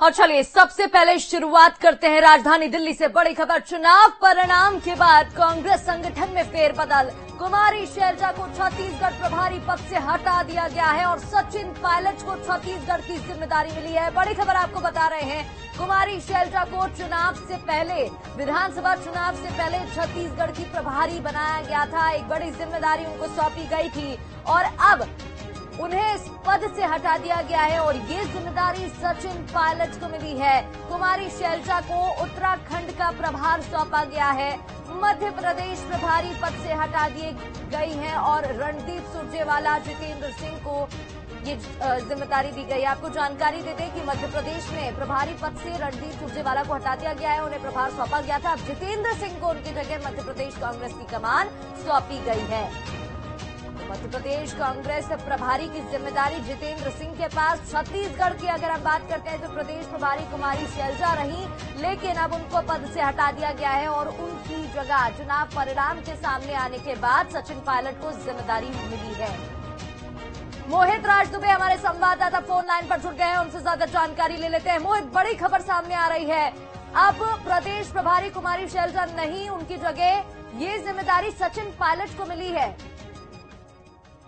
और चलिए सबसे पहले शुरुआत करते हैं राजधानी दिल्ली से। बड़ी खबर, चुनाव परिणाम के बाद कांग्रेस संगठन में फेरबदल। कुमारी शैलजा को छत्तीसगढ़ प्रभारी पद से हटा दिया गया है और सचिन पायलट को छत्तीसगढ़ की जिम्मेदारी मिली है। बड़ी खबर आपको बता रहे हैं, कुमारी शैलजा को चुनाव से पहले, विधानसभा चुनाव से पहले छत्तीसगढ़ की प्रभारी बनाया गया था। एक बड़ी जिम्मेदारी उनको सौंपी गई थी और अब उन्हें इस पद से हटा दिया गया है और ये जिम्मेदारी सचिन पायलट को मिली है। कुमारी शैलजा को उत्तराखंड का प्रभार सौंपा गया है। मध्य प्रदेश प्रभारी पद से हटा दिए गई हैं और रणदीप सुरजेवाला, जितेंद्र सिंह को ये जिम्मेदारी दी गई। आपको जानकारी दे दें कि मध्य प्रदेश में प्रभारी पद से रणदीप सुरजेवाला को हटा दिया गया है, उन्हें प्रभार सौंपा गया था। अब जितेंद्र सिंह को उनकी जगह मध्य प्रदेश कांग्रेस की कमान सौंपी गई है। मध्य प्रदेश कांग्रेस प्रभारी की जिम्मेदारी जितेंद्र सिंह के पास। छत्तीसगढ़ की अगर हम बात करते हैं तो प्रदेश प्रभारी कुमारी शैलजा रही, लेकिन अब उनको पद से हटा दिया गया है और उनकी जगह चुनाव परिणाम के सामने आने के बाद सचिन पायलट को जिम्मेदारी मिली है। मोहित राज दुबे हमारे संवाददाता फोन लाइन पर जुड़ गए हैं, उनसे ज्यादा जानकारी ले लेते हैं। मोहित, बड़ी खबर सामने आ रही है, अब प्रदेश प्रभारी कुमारी शैलजा नहीं, उनकी जगह ये जिम्मेदारी सचिन पायलट को मिली है।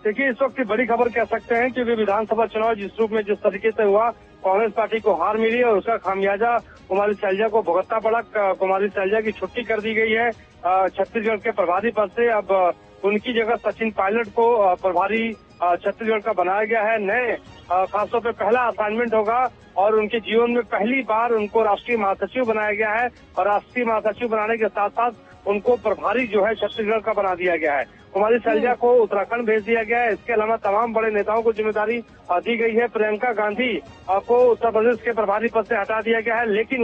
देखिए, इस वक्त की बड़ी खबर कह सकते हैं क्योंकि विधानसभा चुनाव जिस रूप में जिस तरीके से हुआ, कांग्रेस पार्टी को हार मिली और उसका खामियाजा कुमारी शैलजा को भुगतना पड़ा। कुमारी शैलजा की छुट्टी कर दी गई है छत्तीसगढ़ के प्रभारी पद से। अब उनकी जगह सचिन पायलट को प्रभारी छत्तीसगढ़ का बनाया गया है। नए खासतौर पर पहला असाइनमेंट होगा और उनके जीवन में पहली बार उनको राष्ट्रीय महासचिव बनाया गया है और राष्ट्रीय महासचिव बनाने के साथ साथ उनको प्रभारी जो है छत्तीसगढ़ का बना दिया गया है। कुमारी शैलजा को उत्तराखंड भेज दिया गया है। इसके अलावा तमाम बड़े नेताओं को जिम्मेदारी दी गई है। प्रियंका गांधी को उत्तर प्रदेश के प्रभारी पद से हटा दिया गया है, लेकिन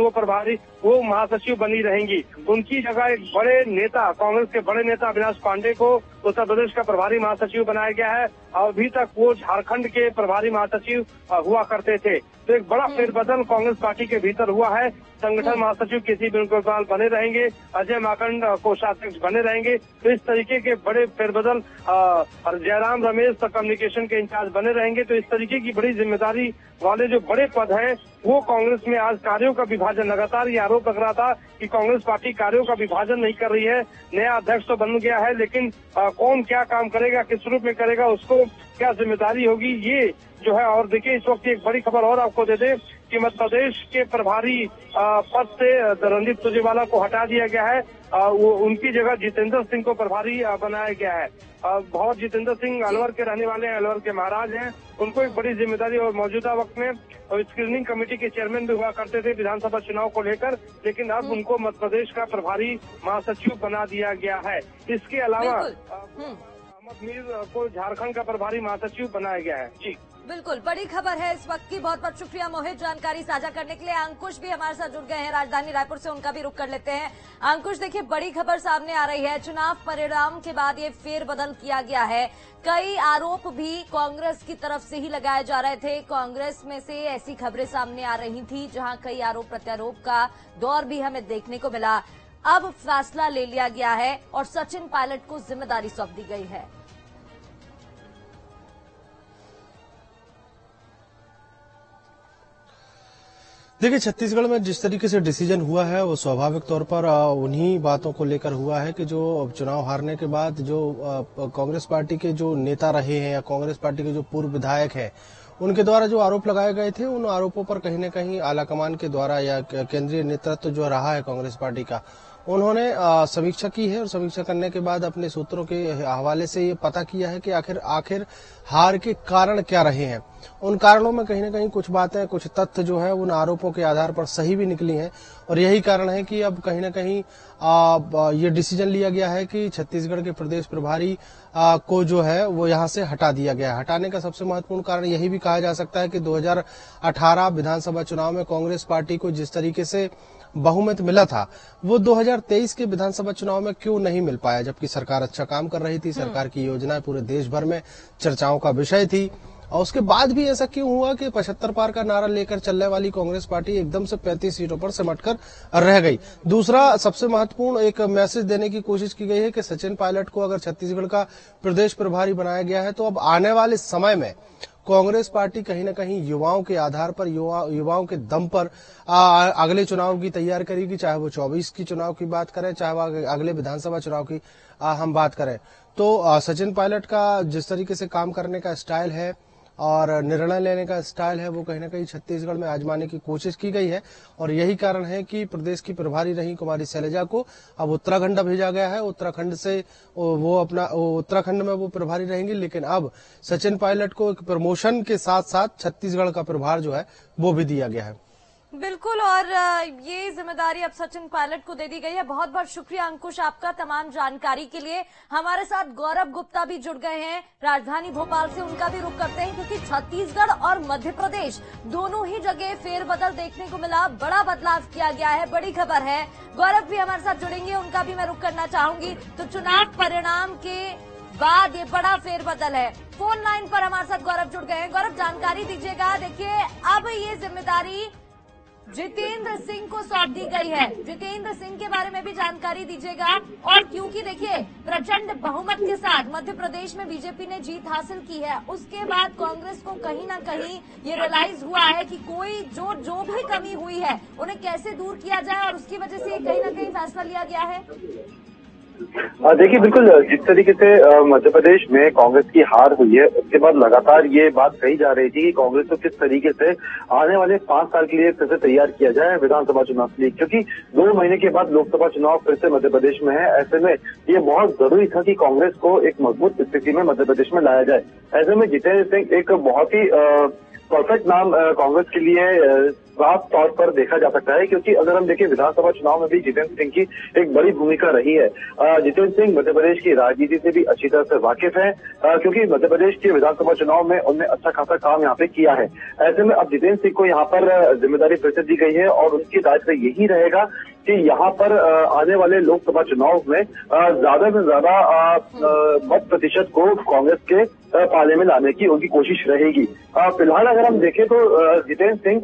वो महासचिव बनी रहेंगी। उनकी जगह एक बड़े नेता, कांग्रेस के बड़े नेता अविनाश पांडे को उत्तर प्रदेश का प्रभारी महासचिव बनाया गया है। अभी तक वो झारखंड के प्रभारी महासचिव हुआ करते थे। तो एक बड़ा फेरबदल कांग्रेस पार्टी के भीतर हुआ है। संगठन महासचिव केसी वेणुगोपाल बने रहेंगे, अजय माकंड कोषाध्यक्ष बने रहेंगे। तो इस तरीके के बड़े फेरबदल और जयराम रमेश कम्युनिकेशन के इंचार्ज बने रहेंगे। तो इस तरीके की बड़ी जिम्मेदारी वाले जो बड़े पद हैं वो कांग्रेस में आज कार्यों का विभाजन, लगातार ये आरोप लग रहा था कि कांग्रेस पार्टी कार्यों का विभाजन नहीं कर रही है। नया अध्यक्ष तो बन गया है, लेकिन कौन क्या काम करेगा, किस रूप में करेगा, उसको क्या जिम्मेदारी होगी, ये जो है। और देखिए, इस वक्त एक बड़ी खबर और आपको दे दें कि मध्य प्रदेश के प्रभारी पद से रणदीप सुरजेवाला को हटा दिया गया है। उनकी जगह जितेंद्र सिंह को प्रभारी बनाया गया है। बहुत जितेंद्र सिंह अलवर के रहने वाले हैं, अलवर के महाराज हैं। उनको एक बड़ी जिम्मेदारी और मौजूदा वक्त में स्क्रीनिंग कमेटी के चेयरमैन भी हुआ करते थे विधानसभा चुनाव को लेकर, लेकिन अब उनको मध्य प्रदेश का प्रभारी महासचिव बना दिया गया है। इसके अलावा अहमद मीर को झारखंड का प्रभारी महासचिव बनाया गया है। जी बिल्कुल, बड़ी खबर है इस वक्त की। बहुत बहुत शुक्रिया मोहित जानकारी साझा करने के लिए। अंकुश भी हमारे साथ जुड़ गए हैं राजधानी रायपुर से, उनका भी रुख कर लेते हैं। अंकुश, देखिए बड़ी खबर सामने आ रही है, चुनाव परिणाम के बाद ये फेरबदल किया गया है। कई आरोप भी कांग्रेस की तरफ से ही लगाए जा रहे थे। कांग्रेस में से ऐसी खबरें सामने आ रही थी जहां कई आरोप प्रत्यारोप का दौर भी हमें देखने को मिला। अब फैसला ले लिया गया है और सचिन पायलट को जिम्मेदारी सौंप दी गई है। देखिए, छत्तीसगढ़ में जिस तरीके से डिसीजन हुआ है वो स्वाभाविक तौर पर उन्हीं बातों को लेकर हुआ है कि जो चुनाव हारने के बाद जो कांग्रेस पार्टी के जो नेता रहे हैं या कांग्रेस पार्टी के जो पूर्व विधायक हैं, उनके द्वारा जो आरोप लगाए गए थे, उन आरोपों पर कहीं न कहीं आलाकमान के द्वारा या केंद्रीय नेतृत्व जो रहा है कांग्रेस पार्टी का, उन्होंने समीक्षा की है और समीक्षा करने के बाद अपने सूत्रों के हवाले से ये पता किया है कि आखिर हार के कारण क्या रहे हैं। उन कारणों में कहीं न कहीं कुछ बातें, कुछ तथ्य जो है उन आरोपों के आधार पर सही भी निकली हैं और यही कारण है कि अब कहीं न कहीं ये डिसीजन लिया गया है कि छत्तीसगढ़ के प्रदेश प्रभारी को जो है वो यहाँ से हटा दिया गया है। हटाने का सबसे महत्वपूर्ण कारण यही भी कहा जा सकता है कि 2018 विधानसभा चुनाव में कांग्रेस पार्टी को जिस तरीके से बहुमत मिला था वो 2023 के विधानसभा चुनाव में क्यों नहीं मिल पाया, जबकि सरकार अच्छा काम कर रही थी, सरकार की योजनाएं पूरे देश भर में चर्चाओं का विषय थी। और उसके बाद भी ऐसा क्यों हुआ कि 75 पार का नारा लेकर चलने वाली कांग्रेस पार्टी एकदम से 35 सीटों पर सिमटकर रह गई। दूसरा सबसे महत्वपूर्ण एक मैसेज देने की कोशिश की गई है कि सचिन पायलट को अगर छत्तीसगढ़ का प्रदेश प्रभारी बनाया गया है तो अब आने वाले समय में कांग्रेस पार्टी कहीं न कहीं युवाओं के आधार पर, युवाओं के दम पर अगले चुनाव की तैयार करेगी, चाहे वो 24 की चुनाव की बात करें, चाहे वो अगले विधानसभा चुनाव की हम बात करें। तो सचिन पायलट का जिस तरीके से काम करने का स्टाइल है और निर्णय लेने का स्टाइल है, वो कहीं ना कहीं छत्तीसगढ़ में आजमाने की कोशिश की गई है और यही कारण है कि प्रदेश की प्रभारी रही कुमारी शैलजा को अब उत्तराखंड भेजा गया है। उत्तराखंड से वो उत्तराखंड में वो प्रभारी रहेंगी, लेकिन अब सचिन पायलट को एक प्रमोशन के साथ साथ छत्तीसगढ़ का प्रभार जो है वो भी दिया गया है। बिल्कुल, और ये जिम्मेदारी अब सचिन पायलट को दे दी गई है। बहुत बहुत शुक्रिया अंकुश आपका तमाम जानकारी के लिए। हमारे साथ गौरव गुप्ता भी जुड़ गए हैं राजधानी भोपाल से, उनका भी रुख करते हैं क्योंकि छत्तीसगढ़ और मध्य प्रदेश दोनों ही जगह फेरबदल देखने को मिला, बड़ा बदलाव किया गया है, बड़ी खबर है। गौरव भी हमारे साथ जुड़ेंगे, उनका भी मैं रुख करना चाहूंगी। तो चुनाव परिणाम के बाद ये बड़ा फेरबदल है। फोन लाइन पर हमारे साथ गौरव जुड़ गए हैं। गौरव, जानकारी दीजिएगा। देखिए, अब ये जिम्मेदारी जितेंद्र सिंह को सौंप दी गई है। जितेंद्र सिंह के बारे में भी जानकारी दीजिएगा। और क्योंकि देखिए, प्रचंड बहुमत के साथ मध्य प्रदेश में बीजेपी ने जीत हासिल की है, उसके बाद कांग्रेस को कहीं ना कहीं ये रियलाइज हुआ है कि कोई जो भी कमी हुई है उन्हें कैसे दूर किया जाए, और उसकी वजह से कहीं ना कहीं फैसला लिया गया है। देखिए, बिल्कुल जिस तरीके से मध्य प्रदेश में कांग्रेस की हार हुई है, उसके बाद लगातार ये बात कही जा रही थी कि कांग्रेस को किस तरीके से आने वाले 5 साल के लिए फिर से तैयार किया जाए विधानसभा चुनाव के लिए, क्योंकि 2 महीने के बाद लोकसभा चुनाव फिर से मध्य प्रदेश में है। ऐसे में ये बहुत जरूरी था कि कांग्रेस को एक मजबूत स्थिति में मध्य प्रदेश में लाया जाए। ऐसे में जितेंद्र सिंह एक बहुत ही परफेक्ट नाम कांग्रेस के लिए साफ तौर पर देखा जा सकता है, क्योंकि अगर हम देखें विधानसभा चुनाव में भी जितेंद्र सिंह की एक बड़ी भूमिका रही है। जितेंद्र सिंह मध्य प्रदेश की राजनीति से भी अच्छी तरह से वाकिफ है, क्योंकि मध्य प्रदेश के विधानसभा चुनाव में उन्होंने अच्छा खासा काम यहाँ पे किया है। ऐसे में अब जितेंद्र सिंह को यहाँ पर जिम्मेदारी फिर से दी गई है और उनकी दायित्व यही रहेगा कि यहाँ पर आने वाले लोकसभा चुनाव में ज्यादा से ज्यादा मत प्रतिशत को कांग्रेस के पाले में लाने की उनकी कोशिश रहेगी। फिलहाल अगर हम देखें तो जितेंद्र सिंह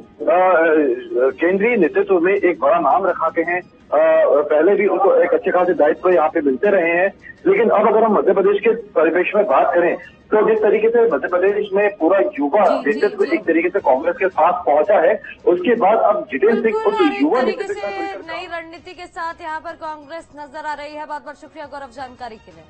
केंद्रीय नेतृत्व में एक बड़ा नाम रखाते हैं। पहले भी उनको एक अच्छे खासे दायित्व यहाँ पे मिलते रहे हैं, लेकिन अब अगर हम मध्य प्रदेश के परिवेश में बात करें तो जिस तरीके से मध्य प्रदेश में पूरा युवा नेतृत्व एक तरीके से कांग्रेस के साथ पहुंचा है, उसके बाद अब जितेंद्र सिंह उस युवा नेतृत्व नई रणनीति के साथ यहाँ पर कांग्रेस नजर आ रही है। बहुत बहुत शुक्रिया गौरव जानकारी के लिए।